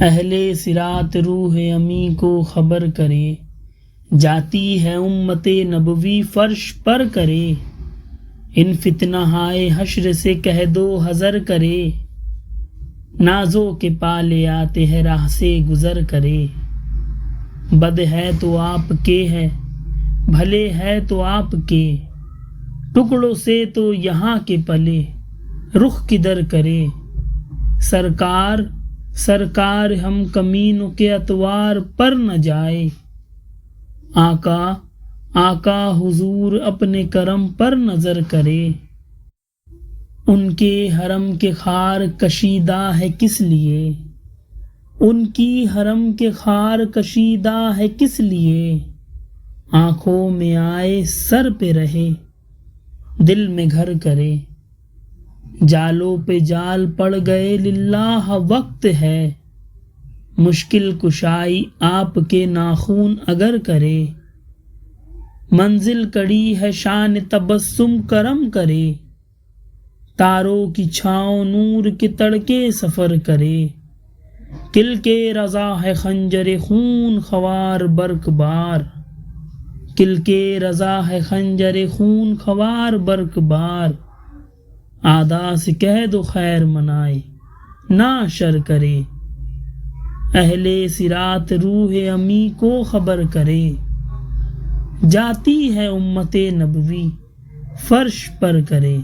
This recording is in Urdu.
اہل صراط روح امی کو خبر کرے، جاتی ہے امت نبوی فرش پر کرے، ان فتنہ ہائے حشر سے کہہ دو حذر کرے، نازوں کے پالے آتے ہیں راہ سے گزر کرے، بد ہے تو آپ کے ہے بھلے ہے تو آپ کے، ٹکڑوں سے تو یہاں کے پلے رخ کدھر کرے، سرکار سرکار ہم کمینوں کے اتوار پر نہ جائے، آقا آقا حضور اپنے کرم پر نظر کرے، ان کے حرم کے خار کشیدہ ہے کس لیے، ان کی حرم کے خار کشیدہ ہے کس لیے، آنکھوں میں آئے سر پہ رہے دل میں گھر کرے، جالوں پہ جال پڑ گئے للہ وقت ہے، مشکل کشائی آپ کے ناخون اگر کرے، منزل کڑی ہے شان تبسم کرم کرے، تاروں کی چھاؤں نور کے تڑکے سفر کرے، کل کے رضا ہے خنجر خون خوار برق بار، کل کے رضا ہے خنجر خون خوار برق بار، اعداء سے کہہ دو خیر منائے نہ شر کرے، اہل صراط روح امی کو خبر کرے، جاتی ہے امت نبوی فرش پر کرے۔